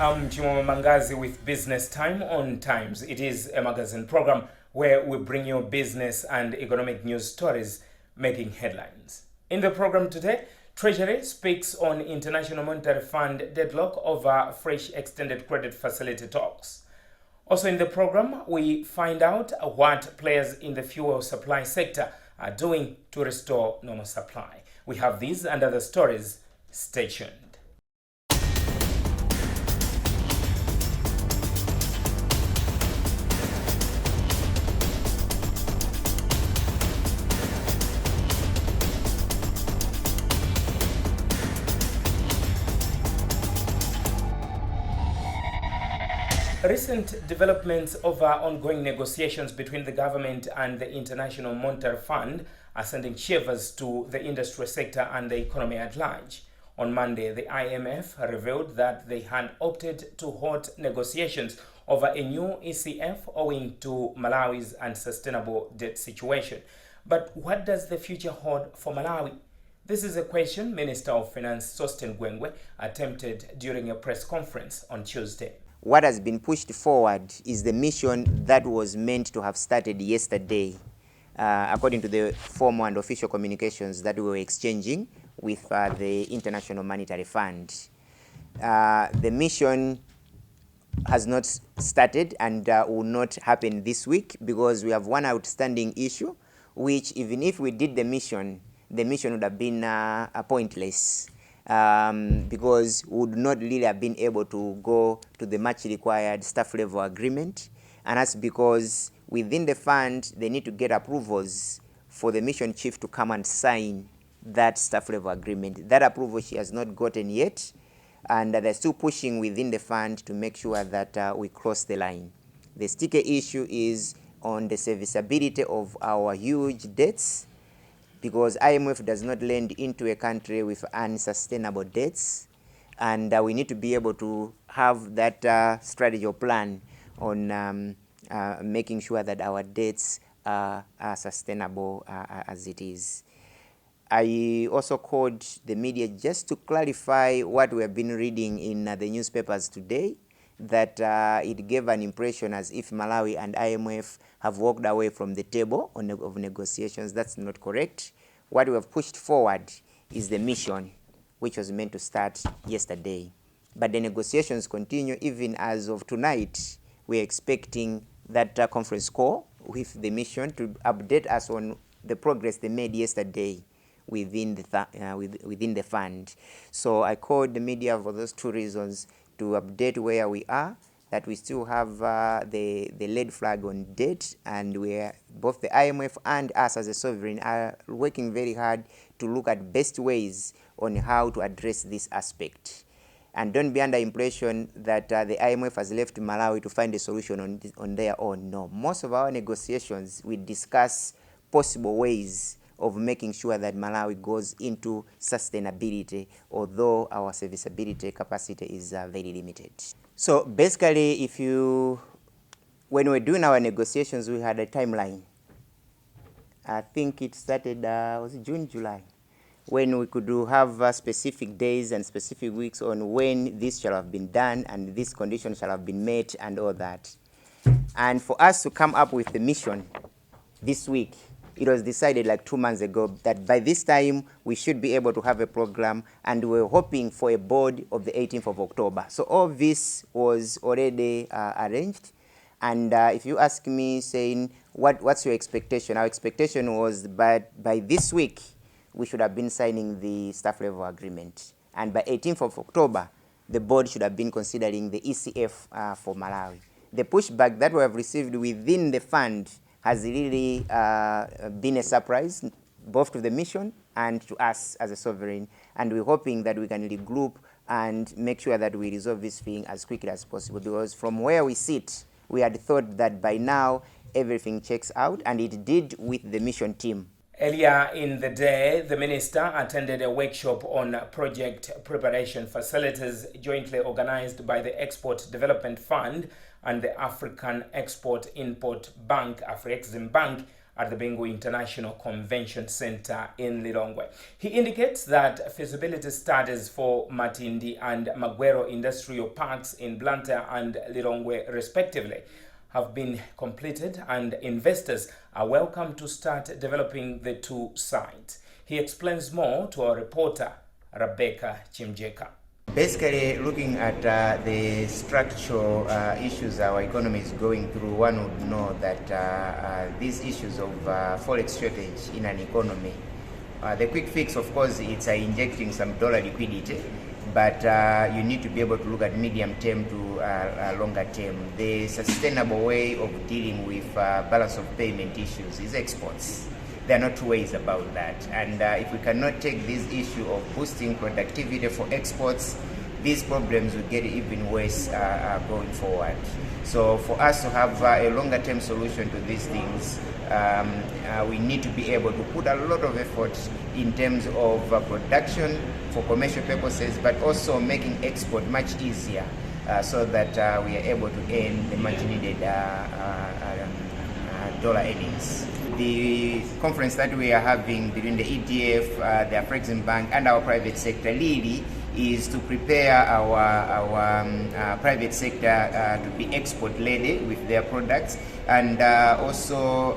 I'm Chimoma Mangazi with Business Time on Times. It is a magazine program where we bring you business and economic news stories making headlines. In the program today, Treasury speaks on International Monetary Fund deadlock over fresh extended credit facility talks. Also in the program, we find out what players in the fuel supply sector are doing to restore normal supply. We have these and other stories. Stay tuned. Recent developments over ongoing negotiations between the government and the International Monetary Fund are sending shivers to the industry sector and the economy at large. On Monday, the IMF revealed that they had opted to halt negotiations over a new ECF owing to Malawi's unsustainable debt situation. But what does the future hold for Malawi? This is a question Minister of Finance Sostin Gwengwe attempted during a press conference on Tuesday. What has been pushed forward is the mission that was meant to have started yesterday, according to the formal and official communications that we were exchanging with the International Monetary Fund. The mission has not started and will not happen this week because we have one outstanding issue, which even if we did the mission would have been pointless. Because we would not really have been able to go to the much required staff level agreement, and that's because within the fund they need to get approvals for the mission chief to come and sign that staff level agreement. That approval she has not gotten yet, and they're still pushing within the fund to make sure that we cross the line. The sticker issue is on the serviceability of our huge debts, because IMF does not lend into a country with unsustainable debts, and we need to be able to have that strategy or plan on making sure that our debts are sustainable as it is. I also called the media just to clarify what we have been reading in the newspapers today, that it gave an impression as if Malawi and IMF have walked away from the table of negotiations. That's not correct. What we have pushed forward is the mission, which was meant to start yesterday. But the negotiations continue even as of tonight. We're expecting that conference call with the mission to update us on the progress they made yesterday within the fund. So I called the media for those two reasons, to update where we are, that we still have the lead flag on debt, and where both the IMF and us as a sovereign are working very hard to look at best ways on how to address this aspect. And don't be under impression that the IMF has left Malawi to find a solution on their own. No, most of our negotiations, we discuss possible ways of making sure that Malawi goes into sustainability, although our serviceability capacity is very limited. So basically, when we're doing our negotiations, we had a timeline. I think it started, was it June, July, when we could have specific days and specific weeks on when this shall have been done and this condition shall have been met and all that. And for us to come up with the mission this week, it was decided like 2 months ago that by this time we should be able to have a program, and we were hoping for a board of the 18th of October. So all this was already arranged. And if you ask me saying, what's your expectation? Our expectation was by this week, we should have been signing the staff level agreement. And by 18th of October, the board should have been considering the ECF for Malawi. The pushback that we have received within the fund has really been a surprise, both to the mission and to us as a sovereign. And we're hoping that we can regroup and make sure that we resolve this thing as quickly as possible, because from where we sit, we had thought that by now everything checks out, and it did with the mission team. Earlier in the day, the minister attended a workshop on project preparation facilities jointly organized by the Export Development Fund and the African Export-Import Bank, Afrexim Bank, at the Bingu International Convention Center in Lilongwe. He indicates that feasibility studies for Matindi and Magwero industrial parks in Blantyre and Lilongwe respectively have been completed, and investors are welcome to start developing the two sites. He explains more to our reporter, Rebecca Chimjeka. Basically, looking at the structural issues our economy is going through, one would know that these issues of forex shortage in an economy, the quick fix, of course, it's injecting some dollar liquidity, but you need to be able to look at medium term to longer term. The sustainable way of dealing with balance of payment issues is exports. There are not two ways about that. And if we cannot take this issue of boosting productivity for exports, these problems will get even worse going forward. So for us to have a longer term solution to these things, we need to be able to put a lot of effort in terms of production for commercial purposes, but also making export much easier so that we are able to earn the much needed dollar earnings. The conference that we are having between the EDF, the Afreximbank and our private sector really is to prepare our private sector to be export led with their products, and also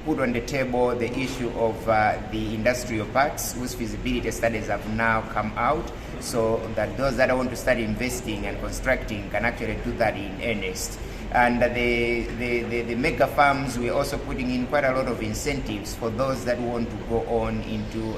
put on the table the issue of the industrial parks whose feasibility studies have now come out, so that those that want to start investing and constructing can actually do that in earnest. And the mega farms, we're also putting in quite a lot of incentives for those that want to go on into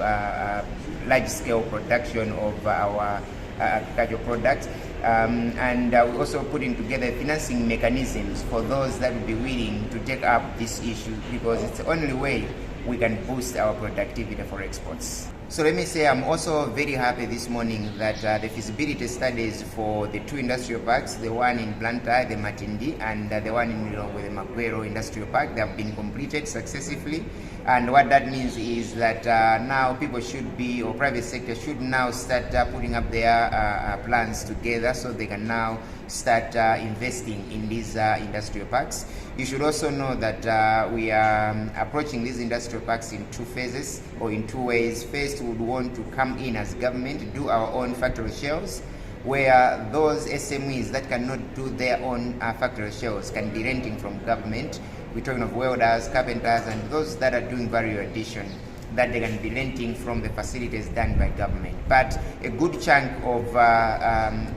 large-scale production of our agricultural products. And we're also putting together financing mechanisms for those that will be willing to take up this issue, because it's the only way we can boost our productivity for exports. So let me say I'm also very happy this morning that the feasibility studies for the two industrial parks, the one in Blantyre, the Matindi, and the one in Lilongwe, the Magwero Industrial Park, they have been completed successfully. And what that means is that now people should be, or private sector should now start putting up their plans together so they can now start investing in these industrial parks. You should also know that we are approaching these industrial parks in two phases, or in two ways. First, we would want to come in as government, do our own factory shells, where those SMEs that cannot do their own factory shells can be renting from government. We're talking of welders, carpenters, and those that are doing value addition, that they can be renting from the facilities done by government. But a good chunk of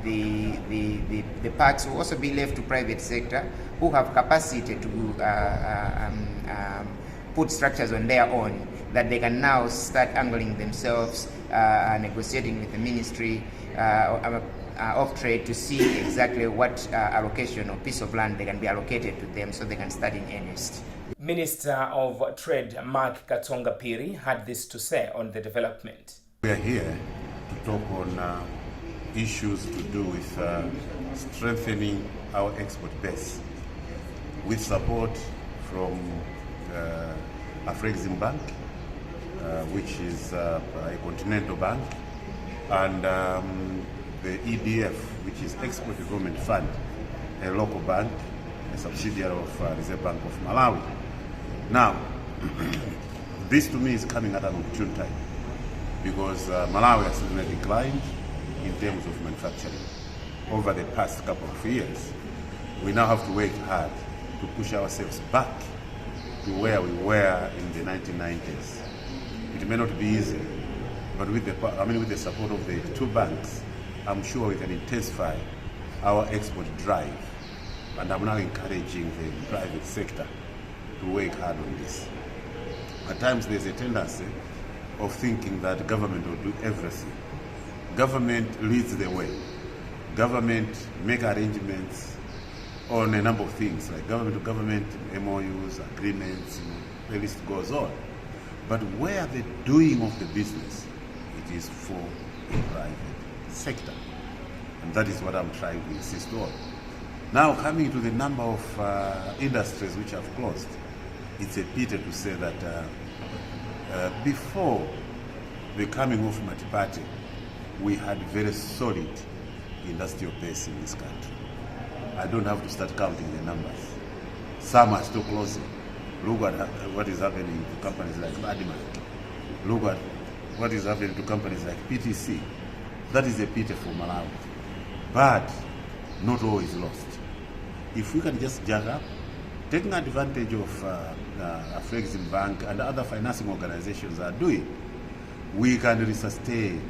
the parks will also be left to private sector, who have capacity to put structures on their own, that they can now start angling themselves, negotiating with the Ministry of Trade to see exactly what allocation or piece of land they can be allocated to them so they can start in earnest. Minister of Trade Mark Katonga Piri had this to say on the development. We are here to talk on issues to do with strengthening our export base with support from Afreximbank, which is a continental bank, and the EDF, which is Export Development Fund, a local bank, a subsidiary of Reserve Bank of Malawi. Now, this to me is coming at an opportune time, because Malawi has really declined in terms of manufacturing over the past couple of years. We now have to work hard to push ourselves back to where we were in the 1990s. It may not be easy, but with the support of the two banks, I'm sure we can intensify our export drive. And I'm now encouraging the private sector to work hard on this. At times there's a tendency of thinking that government will do everything. Government leads the way. Government make arrangements on a number of things, like government-to-government MOUs, agreements, the list goes on. But where the doing of the business, it is for the private sector. And that is what I'm trying to insist on. Now, coming to the number of industries which have closed, it's a pity to say that before the coming of Matipati, we had very solid industrial base in this country. I don't have to start counting the numbers. Some are still closing. Look at what is happening to companies like Adiman. Look at what is happening to companies like PTC. That is a pity for Malawi. But not all is lost. If we can just jack up, taking advantage of Afrexim Bank and other financing organizations are doing, we can resustain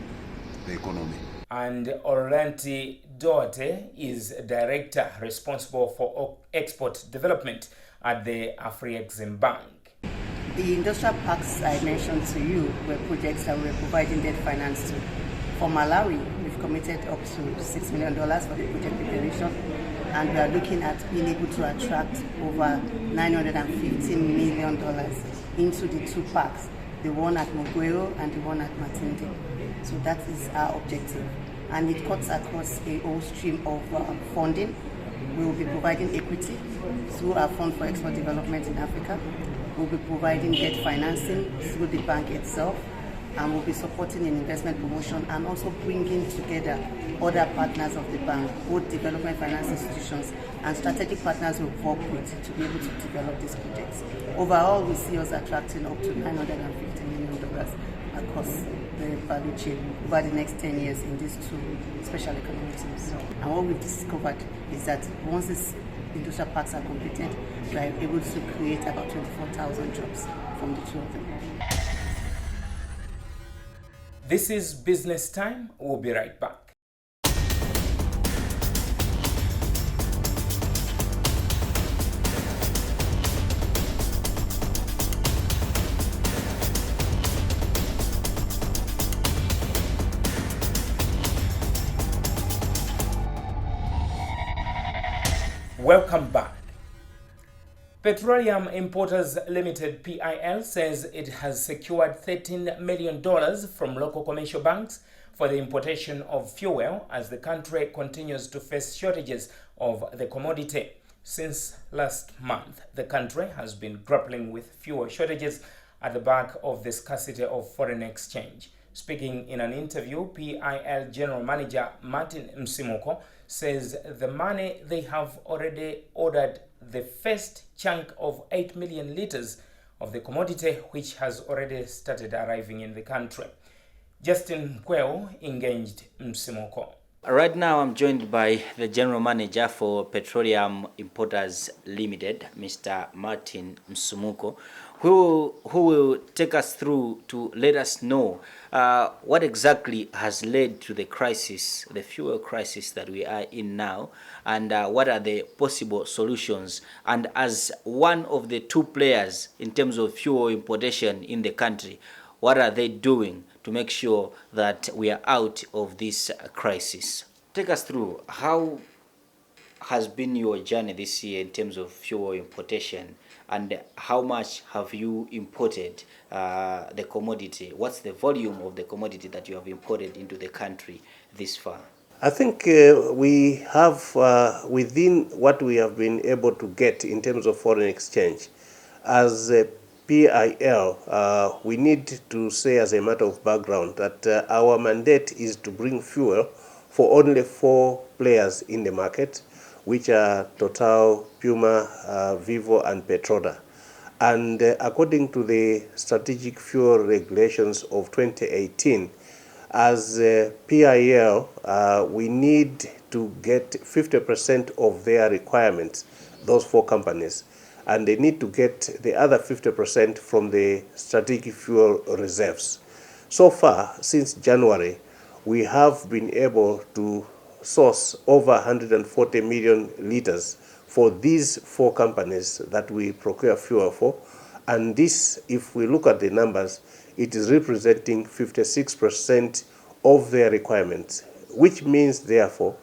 the economy. And Orlanti Dote is director responsible for export development at the Afrexim Bank. The industrial parks I mentioned to you were projects that we're providing debt finance to. For Malawi, we've committed up to $6 million for the project preparation, and we are looking at being able to attract over $915 million into the two parks, the one at Moguero and the one at Matinde. So that is our objective. And it cuts across a whole stream of funding. We will be providing equity through our Fund for Export Development in Africa. We'll be providing debt financing through the bank itself, and we'll be supporting in investment promotion and also bringing together other partners of the bank, both development finance institutions and strategic partners we'll work with to be able to develop these projects. Overall, we see us attracting up to $950 million across the value chain over the next 10 years in these two special economic zones. And what we've discovered is that once these industrial parks are completed, we are able to create about 24,000 jobs from the two of them. This is Business Time. We'll be right back. Welcome back. Petroleum Importers Limited PIL says it has secured $13 million from local commercial banks for the importation of fuel as the country continues to face shortages of the commodity. Since last month, the country has been grappling with fuel shortages at the back of the scarcity of foreign exchange. Speaking in an interview, PIL General Manager Martin Msimuko says the money they have already ordered the first chunk of 8 million liters of the commodity, which has already started arriving in the country. Justin Kweo engaged Msimuko. Right now I'm joined by the General Manager for Petroleum Importers Limited, Mr. Martin Msimuko, who will take us through to let us know what exactly has led to the crisis, the fuel crisis that we are in now, and what are the possible solutions. And as one of the two players in terms of fuel importation in the country, what are they doing to make sure that we are out of this crisis? Take us through, how has been your journey this year in terms of fuel importation, and how much have you imported the commodity? What's the volume of the commodity that you have imported into the country this far? I think we have, within what we have been able to get in terms of foreign exchange, as PIL, we need to say as a matter of background that our mandate is to bring fuel for only 4 players in the market, which are Total, Puma, Vivo, and Petroda. And according to the Strategic Fuel Regulations of 2018, as PIL, we need to get 50% of their requirements, those 4 companies, and they need to get the other 50% from the strategic fuel reserves. So far, since January, we have been able to source over 140 million liters for these 4 companies that we procure fuel for. And this, if we look at the numbers, it is representing 56% of their requirements, which means, therefore,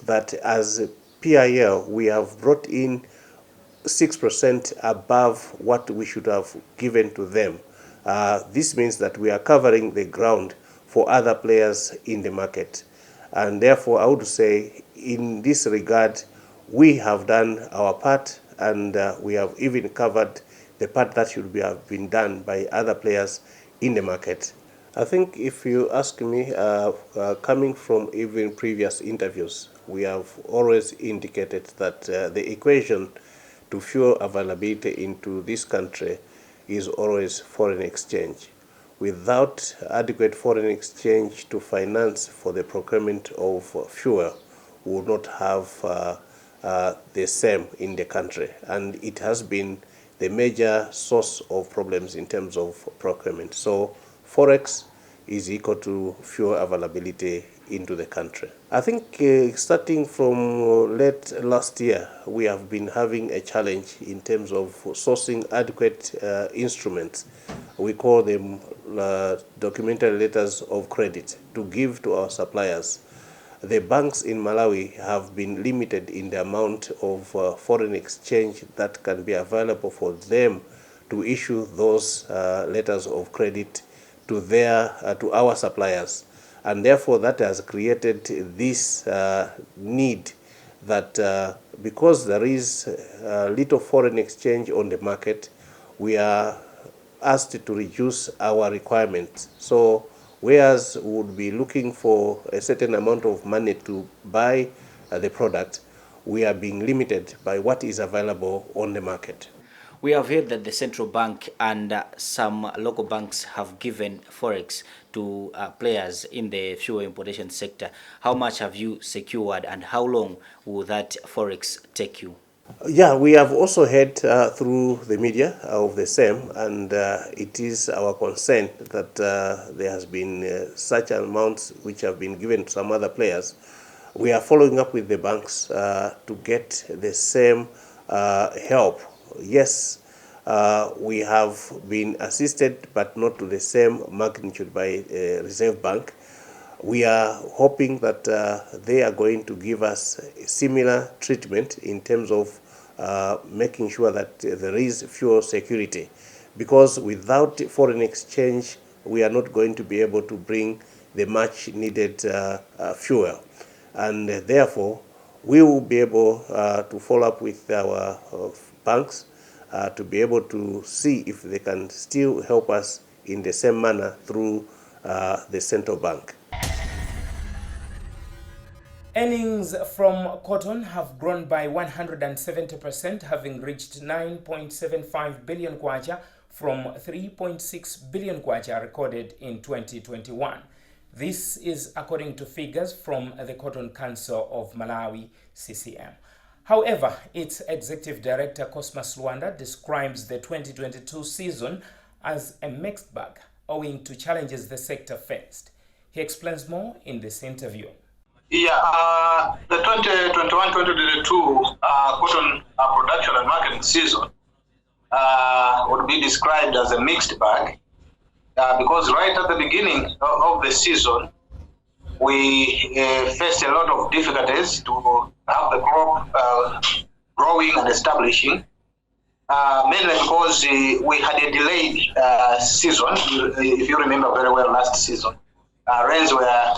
that as PIL, we have brought in 6% above what we should have given to them. This means that we are covering the ground for other players in the market. And therefore, I would say, in this regard, we have done our part, and we have even covered the part that should have been done by other players in the market. I think if you ask me, coming from even previous interviews, we have always indicated that the equation to fuel availability into this country is always foreign exchange. Without adequate foreign exchange to finance for the procurement of fuel, we will not have the same in the country. And it has been the major source of problems in terms of procurement. So Forex is equal to fuel availability into the country. I think starting from late last year, we have been having a challenge in terms of sourcing adequate instruments. We call them documentary letters of credit to give to our suppliers. The banks in Malawi have been limited in the amount of foreign exchange that can be available for them to issue those letters of credit to our suppliers. And therefore that has created this need that because there is little foreign exchange on the market, we are asked to reduce our requirements. So whereas we would be looking for a certain amount of money to buy the product, we are being limited by what is available on the market. We have heard that the central bank and some local banks have given Forex to players in the fuel importation sector. How much have you secured and how long will that Forex take you? Yeah, we have also heard through the media of the same, and it is our concern that there has been such amounts which have been given to some other players. We are following up with the banks to get the same help. Yes, we have been assisted, but not to the same magnitude by Reserve Bank. We are hoping that they are going to give us similar treatment in terms of making sure that there is fuel security, because without foreign exchange, we are not going to be able to bring the much needed fuel. And therefore, we will be able to follow up with our banks to be able to see if they can still help us in the same manner through the central bank. Earnings from cotton have grown by 170%, having reached 9.75 billion kwacha from 3.6 billion kwacha recorded in 2021. This is according to figures from the Cotton Council of Malawi, CCM. However, its executive director, Cosmas Luanda, describes the 2022 season as a mixed bag, owing to challenges the sector faced. He explains more in this interview. Yeah, the 2021-2022 cotton production and marketing season would be described as a mixed bag because right at the beginning of the season, we faced a lot of difficulties to have the crop growing and establishing, mainly because we had a delayed season. If you remember very well last season, rains were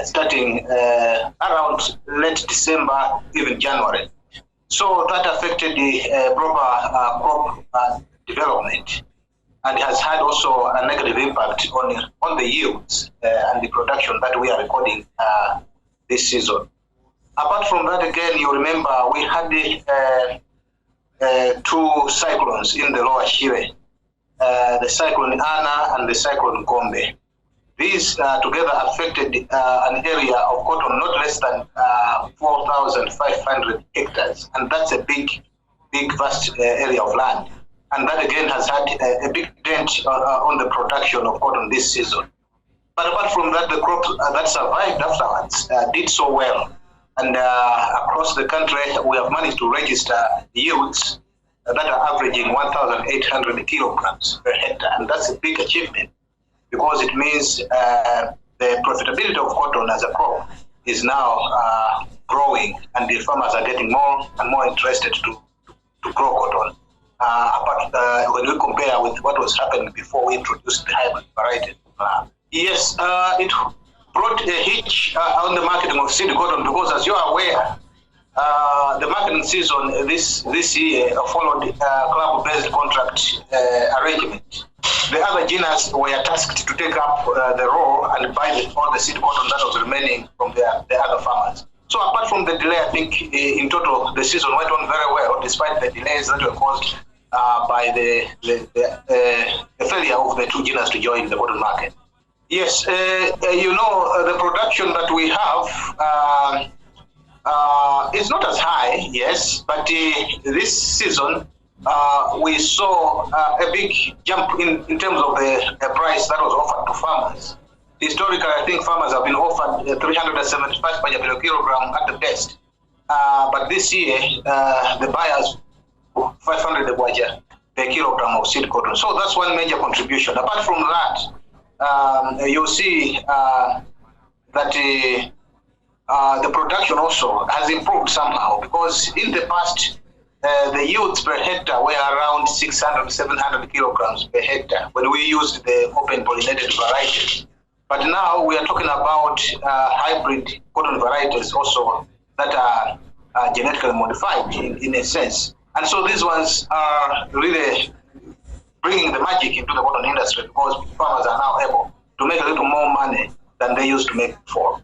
starting around late December, even January. So that affected the proper crop development, and has had also a negative impact on the yields and the production that we are recording this season. Apart from that, again, you remember we had two cyclones in the lower Shire, the cyclone Ana and the cyclone Gombe. These together affected an area of cotton not less than 4,500 hectares, and that's a big, vast area of land. And that again has had a big dent on the production of cotton this season. But apart from that, the crops that survived afterwards did so well. And across the country, we have managed to register yields that are averaging 1,800 kilograms per hectare. And that's a big achievement, because it means the profitability of cotton as a crop is now growing, and the farmers are getting more and more interested to grow cotton. When we compare with what was happening before we introduced the hybrid variety. Yes, it brought a hitch on the marketing of seed cotton, because as you are aware, the marketing season this year followed club-based contract arrangement. The other genus were tasked to take up the role and buy all the seed cotton that was remaining from the other farmers. So apart from the delay, I think in total the season went on very well, despite the delays that were caused by the failure of the two geniuses to join the cotton market. Yes, the production that we have is not as high, yes, but this season we saw a big jump in terms of the price that was offered to farmers. Historically, I think farmers have been offered 375 per kilogram at the best. But this year, the buyers 500 per kilogram of seed cotton. So that's one major contribution. Apart from that, you'll see that the production also has improved somehow, because in the past, the yields per hectare were around 600, 700 kilograms per hectare when we used the open pollinated varieties. But now we are talking about hybrid cotton varieties also that are genetically modified in a sense. And so these ones are really bringing the magic into the cotton industry, because farmers are now able to make a little more money than they used to make before.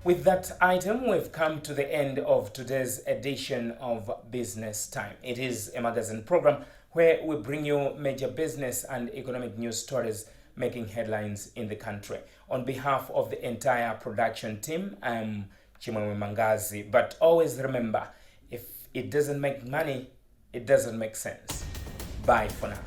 With that item, we've come to the end of today's edition of Business Time. It is a magazine program where we bring you major business and economic news stories making headlines in the country. On behalf of the entire production team, I'm Chimwemwe Mangazi. But always remember, if it doesn't make money, it doesn't make sense. Bye for now.